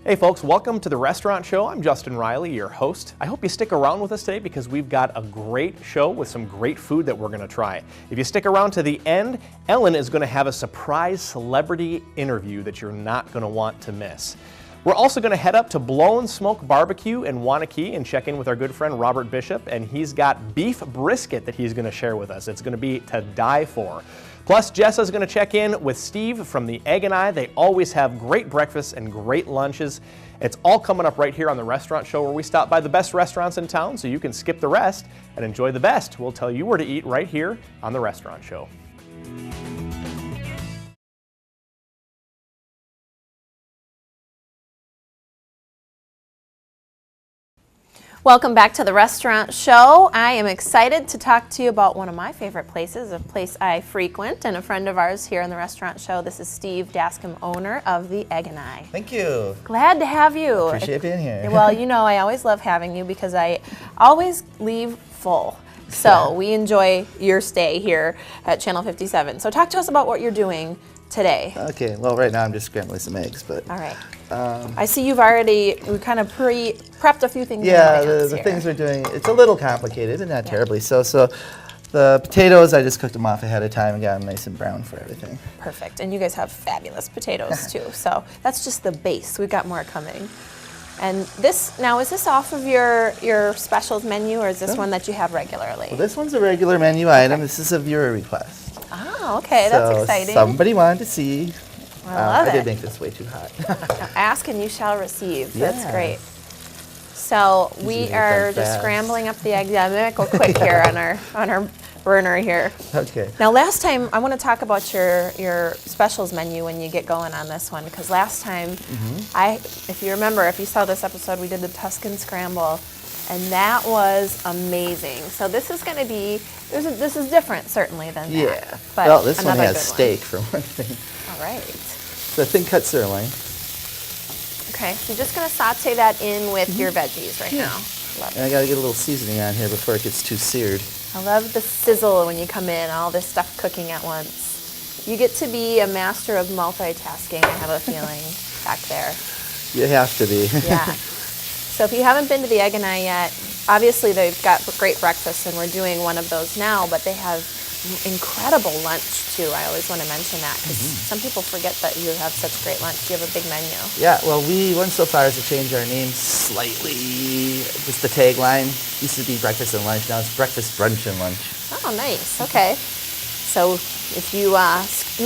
Hey folks, welcome to the Restaurant Show. I'm Justin Riley, your host. I hope you stick around with us today because we've got a great show with some great food that we're going to try. If you stick around to the end, Ellen is going to have a surprise celebrity interview that you're not going to want to miss. We're also going to head up to Blown Smoke Barbecue in Waunakee and check in with our good friend Robert Bishop, and he's got beef brisket that he's going to share with us. It's going to be to die for. Plus, Jessa's going to check in with Steve from the Egg and I. They always have great breakfasts and great lunches. It's all coming up right here on the Restaurant Show, where we stop by the best restaurants in town so you can skip the rest and enjoy the best. We'll tell you where to eat right here on the Restaurant Show. Welcome back to the Restaurant Show. I am excited to talk to you about one of my favorite places, a place I frequent, and a friend of ours here on the Restaurant Show. This is Steve Dascom, owner of the Egg and I. Thank you. Glad to have you. Appreciate being here. Well, you know I always love having you because I always leave full. So we enjoy your stay here at Channel 57. So talk to us about what you're doing today. Okay, well right now I'm just scrambling some eggs, but... All right. I see we kind of prepped a few things. Yeah, the things we're doing, it's a little complicated, but not terribly so. So the potatoes, I just cooked them off ahead of time and got them nice and brown for everything. Perfect, and you guys have fabulous potatoes too. So that's just the base. We've got more coming. And this, now is this off of your specials menu, or is this one that you have regularly? Well, this one's a regular menu item. This is a viewer request. Oh, okay, that's exciting. Somebody wanted to see. I did make this way too hot. Now ask and you shall receive. That's great. So we are just scrambling up the egg. Yeah, I'm gonna go quick here on our burner here. Okay. Now last time, I want to talk about your specials menu when you get going on this one, because last time, if you remember, if you saw this episode, we did the Tuscan Scramble, and that was amazing. So this is going to be, this is different certainly than that. Yeah. But well, this one has good steak for one thing. All right. It's a thin cut sirloin. Okay, so you're just going to saute that in with your veggies right now. Love And I got to get a little seasoning on here before it gets too seared. I love the sizzle when you come in, all this stuff cooking at once. You get to be a master of multitasking, I have a feeling, back there. You have to be. Yeah. So if you haven't been to the Egg and I yet, obviously they've got great breakfast, and we're doing one of those now, but they have incredible lunch too. I always want to mention that because some people forget that you have such great lunch. You have a big menu. Yeah, well, we went so far as to change our name slightly. Just the tagline used to be breakfast and lunch. Now it's breakfast, brunch, and lunch. Oh, nice. Okay. So if you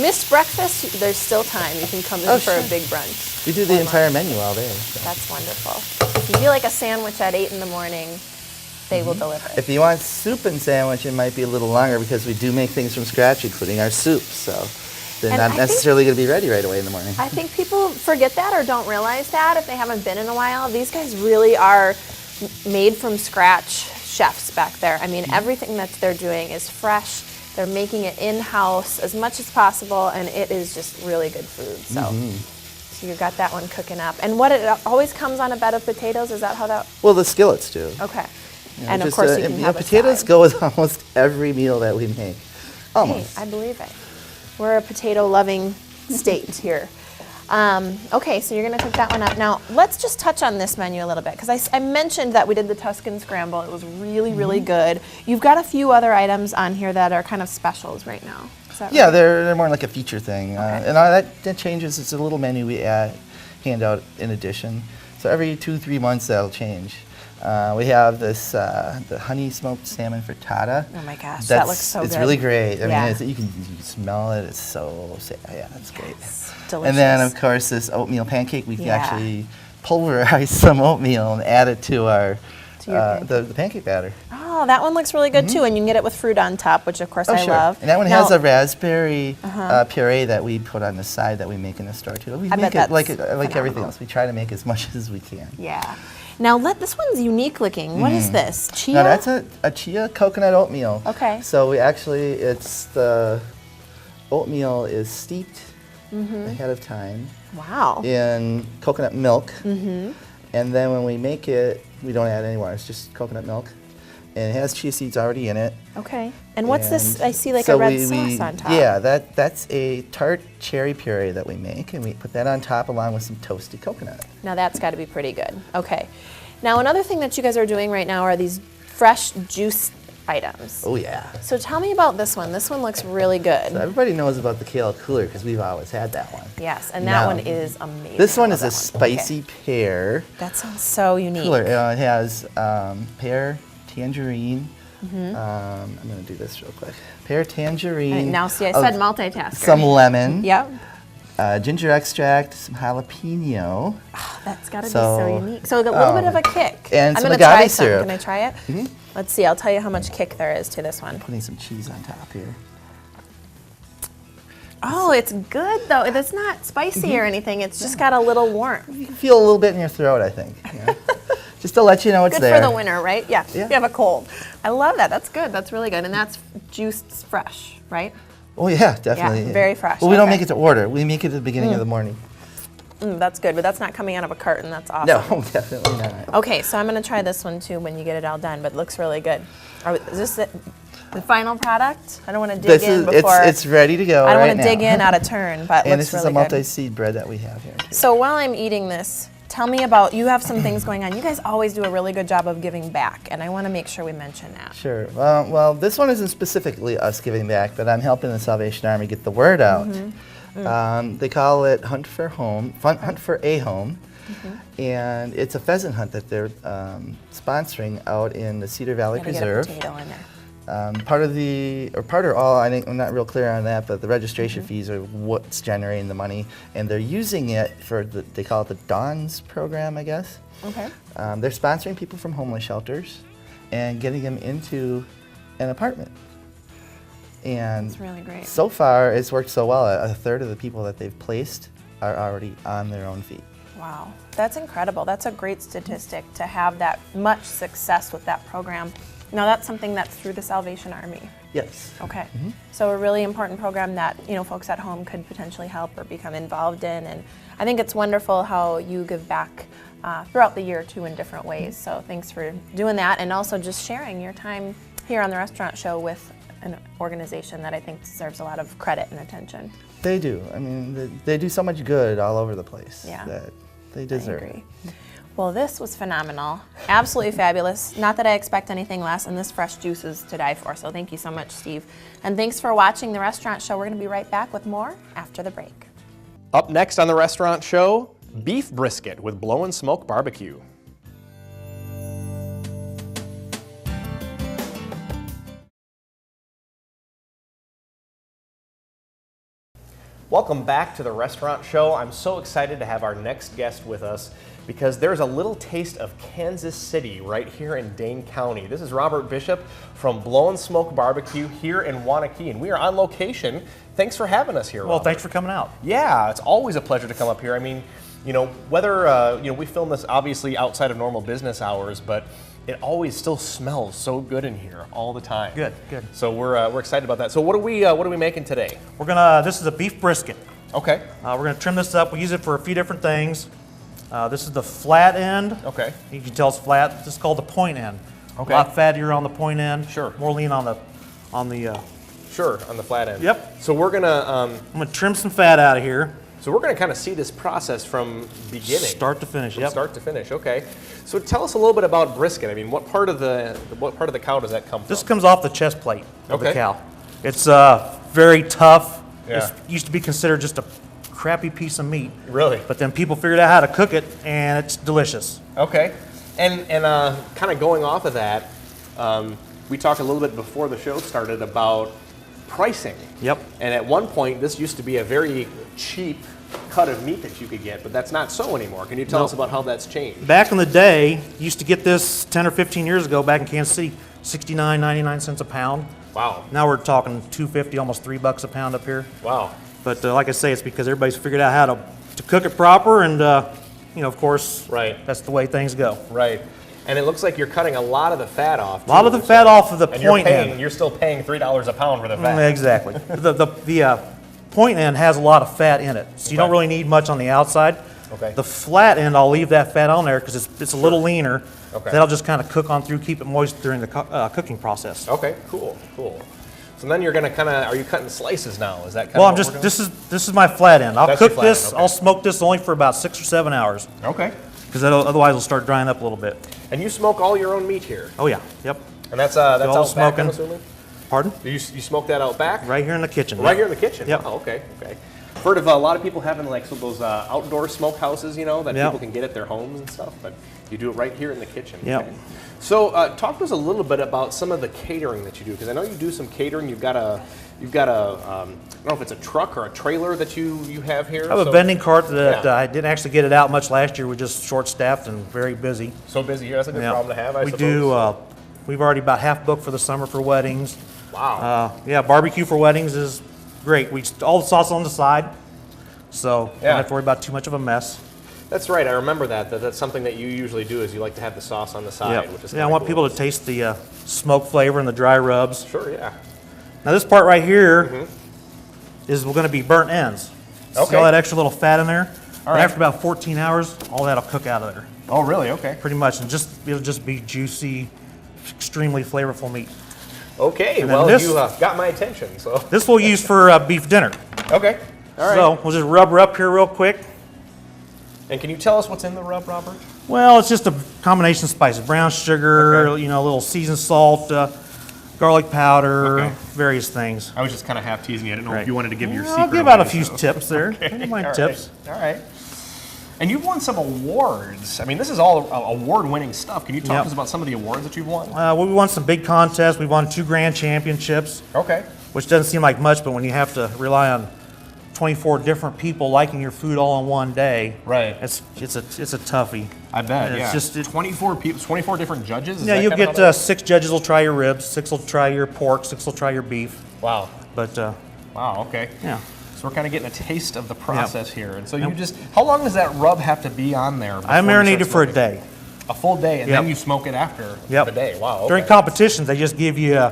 missed breakfast, there's still time. You can come in for a big brunch. We do the entire menu all day. So. That's wonderful. If you feel like a sandwich at 8 in the morning, they will deliver. If you want soup and sandwich, it might be a little longer because we do make things from scratch, including our soup. So they're not necessarily going to be ready right away in the morning. I think people forget that or don't realize that if they haven't been in a while. These guys really are made from scratch chefs back there. I mean, everything that they're doing is fresh. They're making it in-house as much as possible, and it is just really good food. So, so you got that one cooking up. And what, it always comes on a bed of potatoes? Is that how that? Well, the skillets do. Okay. You know, and of course, you can have potatoes go with almost every meal that we make. Almost. Hey, I believe it. We're a potato-loving state here. Okay, so you're going to cook that one up. Now, let's just touch on this menu a little bit, because I mentioned that we did the Tuscan Scramble. It was really, really good. You've got a few other items on here that are kind of specials right now. Is that right? Yeah, they're more like a feature thing. And that changes. It's a little menu we hand out in addition. So every 2-3 months, that'll change. We have this, the honey smoked salmon frittata. Oh my gosh, that looks so good. It's really great. I Yeah. mean, you can smell it. It's so, yeah, it's great. Delicious. And then, of course, this oatmeal pancake. We can actually pulverize some oatmeal and add it to our the pancake batter. Oh, that one looks really good too, and you can get it with fruit on top, which of course I love. And that one has a raspberry puree that we put on the side that we make in the store too. We make it like everything else. We try to make as much as we can. Yeah. Now this one's unique looking. What is this? Chia? No, that's a chia coconut oatmeal. Okay. So we actually, the oatmeal is steeped ahead of time. Wow. In coconut milk. And then when we make it, we don't add any water. It's just coconut milk. and it has chia seeds already in it. Okay. And what's this? And I see like so a red sauce on top. Yeah, that's a tart cherry puree that we make, and we put that on top along with some toasted coconut. Now that's got to be pretty good. Okay. Now another thing that you guys are doing right now are these fresh juice items. Oh yeah. So tell me about this one. This one looks really good. So everybody knows about the kale cooler because we've always had that one. Yes, and that Now, one is amazing. This one I is a love that one. spicy Okay. pear That sounds so unique. cooler. It has pear, tangerine. I'm going to do this real quick. Pear, tangerine. All right, now see, I oh, said multitasker. some lemon. Yep. Ginger extract, some jalapeno. That's got to be So, so unique. So a little bit of a kick. and I'm some gonna try agave some. syrup. Can I try it? Let's see. I'll tell you how much kick there is to this one. Putting some cheese on top here. Oh, it's good though. It's not spicy or anything. It's just got a little warmth. You can feel a little bit in your throat, I think. Yeah. Just to let you know it's Good there. for the winter, right? Yeah. Yeah. If you have a cold. I love that. That's good. That's really good. And that's juiced fresh, right? Oh yeah, definitely. Yeah, very fresh. Well, we don't Okay. make it to order. We make it at the beginning of the morning. That's good, but that's not coming out of a carton. That's awesome. No, definitely not. Okay, so I'm going to try this one too when you get it all done, but it looks really good. Is this the final product? I don't want to dig in before. It's ready to go. I don't right want to dig now. in out of turn, but it And looks this is really a good. multi-seed bread that we have here. Too. So while I'm eating this, tell me about, you have some things going on. You guys always do a really good job of giving back, and I want to make sure we mention that. Sure. Well, this one isn't specifically us giving back, but I'm helping the Salvation Army get the word out. They call it Hunt for Home, Hunt for a Home, and it's a pheasant hunt that they're sponsoring out in the Cedar Valley Gotta get a Preserve. potato in there. Part or all, I'm not real clear on that, but the registration fees are what's generating the money, and they're using it for they call it the Dawns program, I guess. Okay. They're sponsoring people from homeless shelters and getting them into an apartment. And That's really great. so far, it's worked so well. A third of the people that they've placed are already on their own feet. Wow, that's incredible. That's a great statistic to have that much success with that program. Now that's something that's through the Salvation Army. Yes. Okay. So a really important program that, folks at home could potentially help or become involved in. And I think it's wonderful how you give back throughout the year too in different ways. So thanks for doing that, and also just sharing your time here on the Restaurant Show with an organization that I think deserves a lot of credit and attention. They do. I mean, they do so much good all over the place Yeah. that they deserve. I agree. Well, this was phenomenal. Absolutely fabulous. Not that I expect anything less, and this fresh juice is to die for. So thank you so much, Steve. And thanks for watching The Restaurant Show. We're going to be right back with more after the break. Up next on The Restaurant Show, beef brisket with Blow and Smoke Barbecue. Welcome back to The Restaurant Show. I'm so excited to have our next guest with us because there's a little taste of Kansas City right here in Dane County. This is Robert Bishop from Blow and Smoke Barbecue here in Waunakee, and we are on location. Thanks for having us here, Well, Robert. thanks for coming out. Yeah, it's always a pleasure to come up here. I mean, whether, we film this obviously outside of normal business hours, but it always still smells so good in here all the time. Good, good. So we're excited about that. So what are we making today? This is a beef brisket. Okay. We're gonna trim this up. We use it for a few different things. This is the flat end. Okay. You can tell it's flat. This is called the point end. Okay. A lot fattier on the point end. Sure. More lean on the. Sure, on the flat end. Yep. So we're gonna I'm gonna trim some fat out of here. kind of see this process from beginning. Start to finish. From Yep. start to finish. Okay. So tell us a little bit about brisket. I mean, what part of the cow does that come from? This comes off the chest plate of Okay. the cow. It's very tough. Yeah. It used to be considered just a crappy piece of meat. Really? But then people figured out how to cook it, and it's delicious. Okay, and kind of going off of that, we talked a little bit before the show started about pricing. Yep. And at one point, this used to be a very cheap cut of meat that you could get, but that's not so anymore. Can you tell No. us about how that's changed? Back in the day, you used to get this 10 or 15 years ago back in Kansas City, 69, 99 cents a pound. Wow. Now we're talking $2.50, almost $3 a pound up here. Wow. But like I say, it's because everybody's figured out how to cook it proper, and of course, Right. that's the way things go. Right. And it looks like you're cutting a lot of the fat off. A lot of the fat off of the and point end. you're still paying $3 a pound for the fat. Exactly. the point end has a lot of fat in it, so you don't Okay. really need much on the outside. Okay. The flat end, I'll leave that fat on there because it's a little leaner. Okay. That'll just kind of cook on through, keep it moist during the cooking process. Okay, cool. So then you're gonna are you cutting slices now? Is that kind Well, of what we're doing? this is my flat end. I'll That's your cook flat this, end, okay. I'll smoke this only for about 6 or 7 hours, Okay. because otherwise it'll start drying up a little bit. And you smoke all your own meat here? Oh yeah, yep. And that's all out back, I'm smoking. assuming? Pardon? You smoke that out back? Right here in the kitchen. Right here in the kitchen? Yep. Oh, okay. I've heard of a lot of people having like those outdoor smokehouses, that Yep. people can get at their homes and stuff, but you do it right here in the kitchen. Yep. Okay. So talk to us a little bit about some of the catering that you do, because I know you do some catering. You've got a I don't know if it's a truck or a trailer that you have here. I have a vending cart that Yeah. I didn't actually get it out much last year. We're just short-staffed and very busy. So busy here, that's a good Yeah. problem to have, I we suppose. do. We've already about half booked for the summer for weddings. Wow. Yeah, barbecue for weddings is great. All the sauce on the side, so Yeah. don't have to worry about too much of a mess. That's right. I remember that's something that you usually do is you like to have the sauce on the side, which is Yeah, I kinda want cool. people to taste the smoke flavor and the dry rubs. Sure, yeah. Now this part right here is going to be burnt ends. See Okay. all that extra little fat in there? All And right. after about 14 hours, all that'll cook out of there, Oh, really? Okay. pretty much, and it'll just be juicy, extremely flavorful meat. Okay. And then Well, this- you got my attention. So. This we'll use for beef dinner. Okay. All right. So we'll just rub her up here real quick. And can you tell us what's in the rub, Robert? Well, it's just a combination of spices: brown sugar, Okay. a little seasoned salt, garlic powder, Okay. various things. I was just kind of half teasing you. I didn't know if Right. you wanted to give your I'll secret. give out a away, few so. tips there. I don't mind All tips. right. All right. And you've won some awards. I mean, this is all award-winning stuff. Can you talk Yep. to us about some of the awards that you've won? We won some big contests. We won 2 grand championships, Okay. which doesn't seem like much, but when you have to rely on 24 different people liking your food all in one day, Right. It's a toughie. I bet. It's Yeah. just 24 people, 24 different judges. Is yeah. that You'll kinda get how that- 6 judges will try your ribs, 6 will try your pork, 6 will try your beef. Wow. But Wow. Okay. yeah. So we're kind of getting a taste of the process here. And so how long does that rub have to be on there? I before you marinated start for a smoking? day. A full day, and Yep. then you smoke it after Yep. the day. Wow. Okay. During competitions, they just give you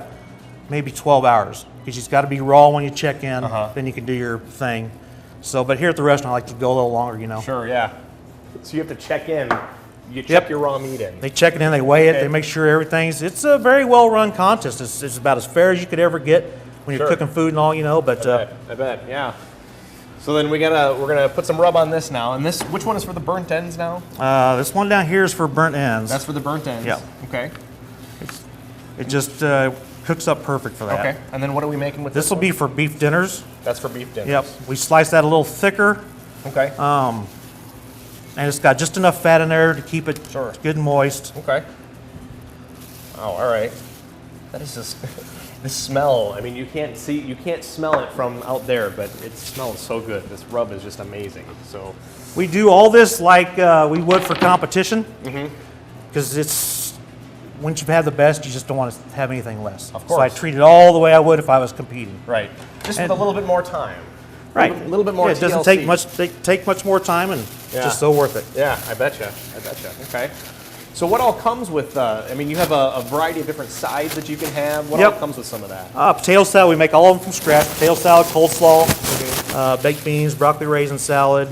maybe 12 hours because you've got to be raw when you check in. Uh-huh. Then you can do your thing. So, but here at the restaurant, I like to go a little longer. Sure. Yeah. So you have to check in. You check your raw meat in. They check it in, they weigh it, Okay. they make sure everything's. It's a very well-run contest. It's about as fair as you could ever get when you're Sure. cooking food and all. But I bet. Yeah. So then we're gonna put some rub on this now. And which one is for the burnt ends now? this one down here is for burnt ends. That's for the burnt ends. Yeah. Okay. It just cooks up perfect for that. Okay. And then what are we making with This will one? be for beef dinners. That's for beef dinners. Yep. We slice that a little thicker. Okay. And it's got just enough fat in there to keep it Sure. good and moist. Okay. Oh, all right. That is just the smell. I mean, you can't smell it from out there, but it smells so good. This rub is just amazing. So, We do all this like we would for competition, Mm-hmm. because it's once you've had the best, you just don't want to have anything less. Of So I course. treat it all the way I would if I was competing. right, just And- with a little bit more time. Right, A little bit more. Yeah, it doesn't TLC. take much more time, and Yeah. it's just so worth it. Yeah, I betcha. Okay. So what all comes with? I mean, you have a variety of different sides that you can have. What all Yep. comes with some of that? Potato salad, we make all of them from scratch. Potato salad, coleslaw, Mm-hmm. baked beans, broccoli raisin salad.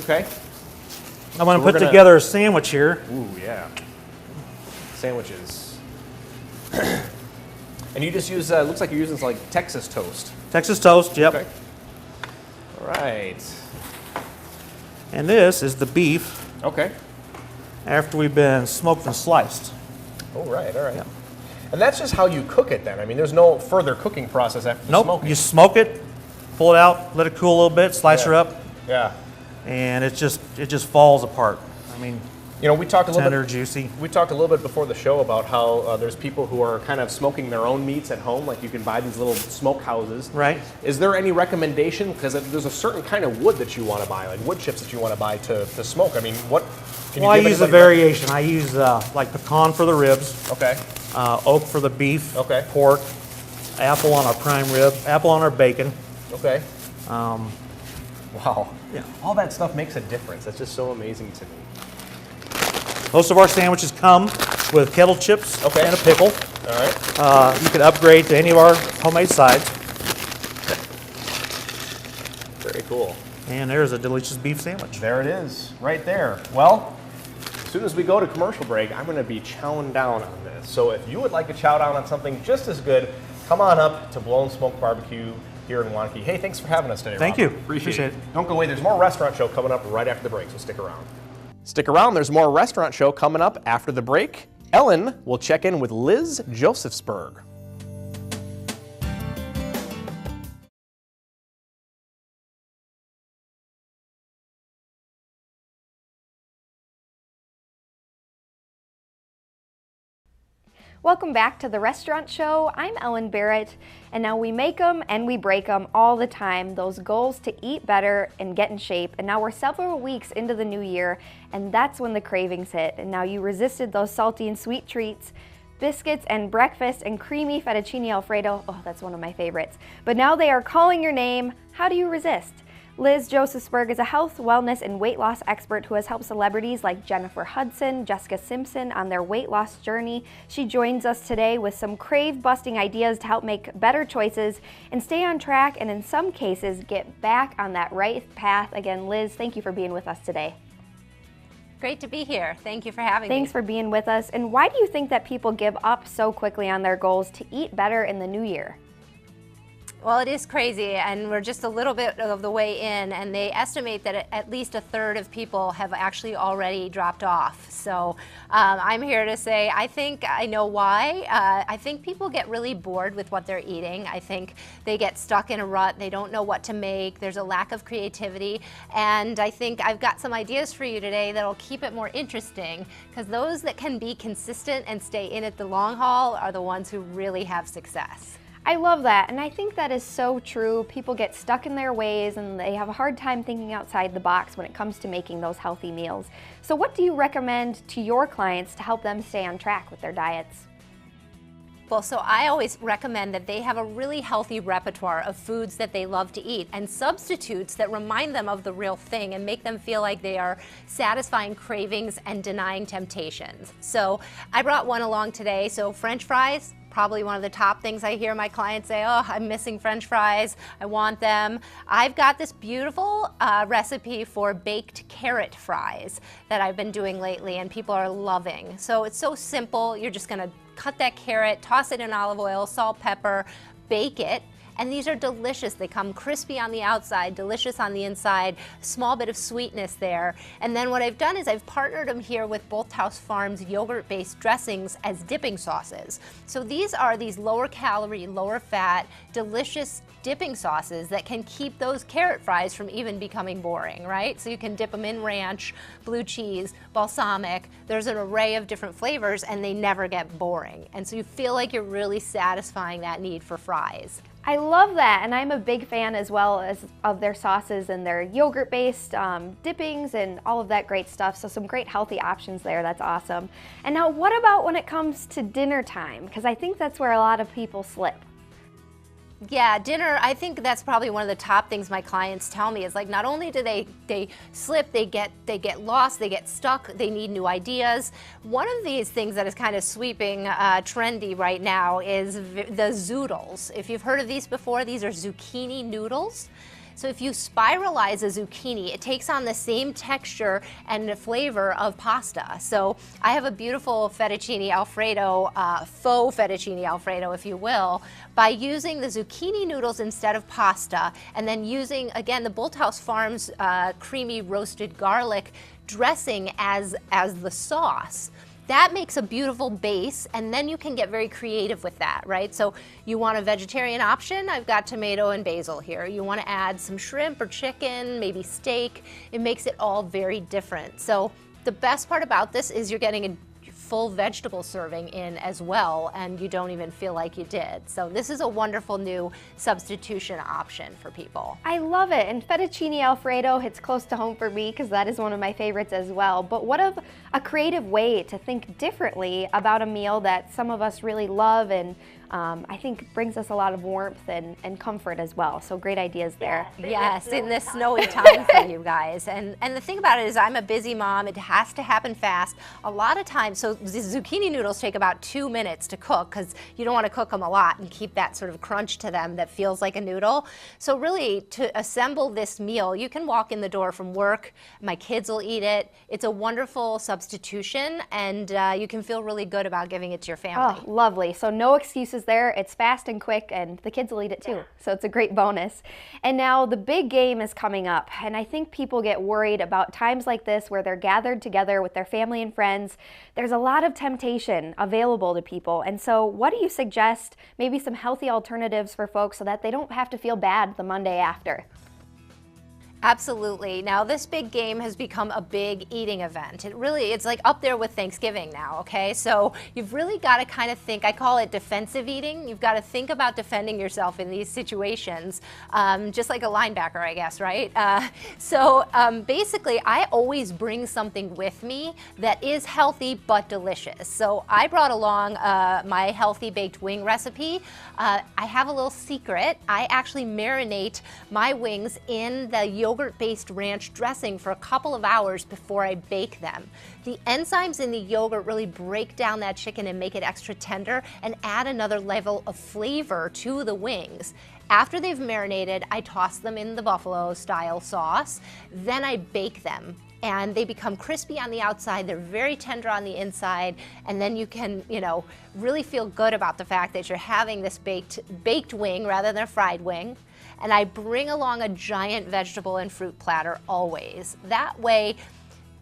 Okay. I'm going So to we're put gonna- together a sandwich here. Ooh, yeah. Sandwiches. And you just use. Looks like you're using like Texas toast. Texas toast, yep. Okay. All right. And this is the beef Okay. after we've been smoked and sliced. All right. Yeah. And that's just how you cook it then. I mean, there's no further cooking process after the Nope, smoking. you smoke it, pull it out, let it cool a little bit, slice her up, Yeah. and it just falls apart. I mean, You know, we talked a little tender, bit. juicy. We talked a little bit before the show about how there's people who are kind of smoking their own meats at home. Like you can buy these little smoke houses. Right. Is there any recommendation? Because there's a certain kind of wood that you want to buy, like wood chips that you want to buy to smoke. I mean, what? Can Well, I you give use a anybody- variation. I use like pecan for the ribs, Okay. oak for the beef, Okay. pork, apple on our prime rib, apple on our bacon. Okay. Wow. Yeah. All that stuff makes a difference. That's just so amazing to me. Most of our sandwiches come with kettle chips Okay. and a pickle. All right. You can upgrade to any of our homemade sides. Very cool. And there's a delicious beef sandwich. There it is, right there. Well, As soon as we go to commercial break, I'm gonna be chowing down on this. So if you would like to chow down on something just as good, come on up to Blown Smoke Barbecue here in Waunakee. Hey, thanks for having us today, Thank Robert. you. Appreciate it. Don't go away, there's more Restaurant Show coming up right after the break, so stick around. Stick around, there's more Restaurant Show coming up after the break. Ellen will check in with Liz Josephsberg. Welcome back to the Restaurant Show. I'm Ellen Barrett, and now we make them and we break them all the time, those goals to eat better and get in shape. And now we're several weeks into the new year, and that's when the cravings hit. And now you resisted those salty and sweet treats, biscuits and breakfast and creamy fettuccine Alfredo. Oh, that's one of my favorites. But now they are calling your name. How do you resist? Liz Josephsberg is a health, wellness, and weight loss expert who has helped celebrities like Jennifer Hudson, Jessica Simpson on their weight loss journey. She joins us today with some crave-busting ideas to help make better choices and stay on track, and in some cases, get back on that right path. Again, Liz, thank you for being with us today. Great to be here. Thank you for having me. Thanks for being with us. And why do you think that people give up so quickly on their goals to eat better in the new year? Well, it is crazy, and we're just a little bit of the way in, and they estimate that at least a third of people have actually already dropped off. So I'm here to say I think I know why. I think people get really bored with what they're eating. I think they get stuck in a rut. They don't know what to make. There's a lack of creativity, and I think I've got some ideas for you today that'll keep it more interesting, because those that can be consistent and stay in it the long haul are the ones who really have success. I love that, and I think that is so true. People get stuck in their ways and they have a hard time thinking outside the box when it comes to making those healthy meals. So what do you recommend to your clients to help them stay on track with their diets? Well, so I always recommend that they have a really healthy repertoire of foods that they love to eat and substitutes that remind them of the real thing and make them feel like they are satisfying cravings and denying temptations. So I brought one along today. So French fries, probably one of the top things I hear my clients say, oh, I'm missing French fries, I want them. I've got this beautiful recipe for baked carrot fries that I've been doing lately and people are loving. So it's so simple. You're just gonna cut that carrot, toss it in olive oil, salt, pepper, bake it. And these are delicious. They come crispy on the outside, delicious on the inside, small bit of sweetness there. And then what I've done is I've partnered them here with Bolthouse Farms yogurt-based dressings as dipping sauces. So these are these lower calorie, lower fat, delicious dipping sauces that can keep those carrot fries from even becoming boring, right? So you can dip them in ranch, blue cheese, balsamic. There's an array of different flavors and they never get boring. And so you feel like you're really satisfying that need for fries. I love that, and I'm a big fan as well as of their sauces and their yogurt-based dippings and all of that great stuff. So some great healthy options there. That's awesome. And now what about when it comes to dinner time? Because I think that's where a lot of people slip. Yeah, dinner, I think that's probably one of the top things my clients tell me is like not only do they slip, they get lost, they get stuck, they need new ideas. One of these things that is kind of sweeping trendy right now is the zoodles. If you've heard of these before, these are zucchini noodles. So if you spiralize a zucchini, it takes on the same texture and flavor of pasta. So I have a beautiful fettuccine Alfredo, faux fettuccine Alfredo, if you will, by using the zucchini noodles instead of pasta, and then using, again, the Bolthouse Farms creamy roasted garlic dressing as the sauce. That makes a beautiful base, and then you can get very creative with that, right? So you want a vegetarian option? I've got tomato and basil here. You want to add some shrimp or chicken, maybe steak. It makes it all very different. So the best part about this is you're getting a full vegetable serving in as well, and you don't even feel like you did. So this is a wonderful new substitution option for people. I love it, and fettuccine Alfredo hits close to home for me because that is one of my favorites as well. But what of a creative way to think differently about a meal that some of us really love and I think brings us a lot of warmth and comfort as well. So great ideas there. Yes, in this snowy time for you guys. And the thing about it is I'm a busy mom. It has to happen fast. A lot of times, so the zucchini noodles take about 2 minutes to cook because you don't want to cook them a lot and keep that sort of crunch to them that feels like a noodle. So really, to assemble this meal, you can walk in the door from work. My kids will eat it. It's a wonderful substitution, and you can feel really good about giving it to your family. Oh, lovely. So no excuses there. It's fast and quick, and the kids will eat it too. So it's a great bonus. And now the big game is coming up, and I think people get worried about times like this where they're gathered together with their family and friends. There's a lot of temptation available to people. And so what do you suggest, maybe some healthy alternatives for folks so that they don't have to feel bad the Monday after? Absolutely. Now, this big game has become a big eating event. It's like up there with Thanksgiving now, okay? So you've really got to kind of think, I call it defensive eating. You've got to think about defending yourself in these situations, just like a linebacker, I guess, right? Basically, I always bring something with me that is healthy but delicious. So I brought along my healthy baked wing recipe. I have a little secret. I actually marinate my wings in the yogurt-based ranch dressing for a couple of hours before I bake them. The enzymes in the yogurt really break down that chicken and make it extra tender and add another level of flavor to the wings. After they've marinated, I toss them in the buffalo-style sauce. Then I bake them, and they become crispy on the outside. They're very tender on the inside, and then you can, really feel good about the fact that you're having this baked wing rather than a fried wing. And I bring along a giant vegetable and fruit platter always. That way,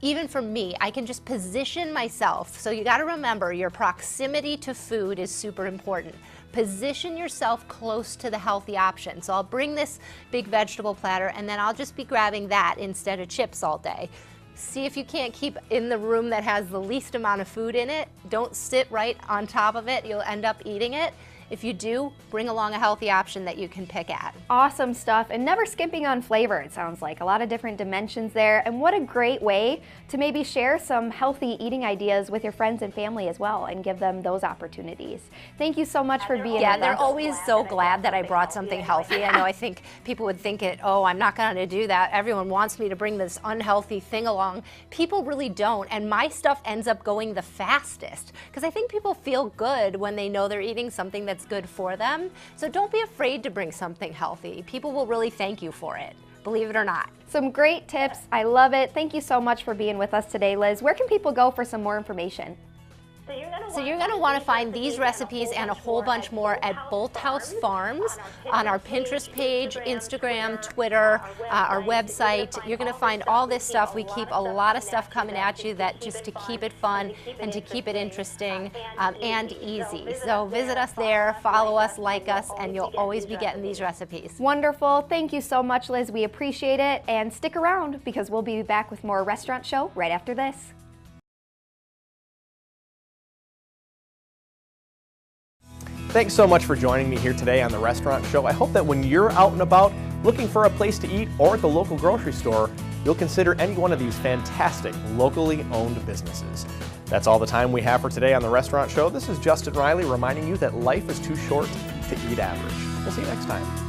even for me, I can just position myself. So you got to remember, your proximity to food is super important. Position yourself close to the healthy option. So I'll bring this big vegetable platter, and then I'll just be grabbing that instead of chips all day. See if you can't keep in the room that has the least amount of food in it. Don't sit right on top of it. You'll end up eating it. If you do, bring along a healthy option that you can pick at. Awesome stuff, and never skimping on flavor, it sounds like. A lot of different dimensions there, and what a great way to maybe share some healthy eating ideas with your friends and family as well and give them those opportunities. Thank you so much for being with us. Yeah, they're always so glad that I brought something healthy. I know, I think people would think I'm not going to do that. Everyone wants me to bring this unhealthy thing along. People really don't, and my stuff ends up going the fastest because I think people feel good when they know they're eating something that's good for them. So don't be afraid to bring something healthy. People will really thank you for it, believe it or not. Some great tips. I love it. Thank you so much for being with us today, Liz. Where can people go for some more information? So you're going to want to find these recipes and a whole bunch more at Bolthouse Farms on our Pinterest page, Instagram, Twitter, our website. You're going to find all this stuff. We keep a lot of stuff coming at you that just to keep it fun and to keep it interesting and easy. So visit us there, follow us, like us, and you'll always be getting these recipes. Wonderful. Thank you so much, Liz. We appreciate it. And stick around because we'll be back with more Restaurant Show right after this. Thanks so much for joining me here today on The Restaurant Show. I hope that when you're out and about looking for a place to eat or at the local grocery store, you'll consider any one of these fantastic locally owned businesses. That's all the time we have for today on The Restaurant Show. This is Justin Riley reminding you that life is too short to eat average. We'll see you next time.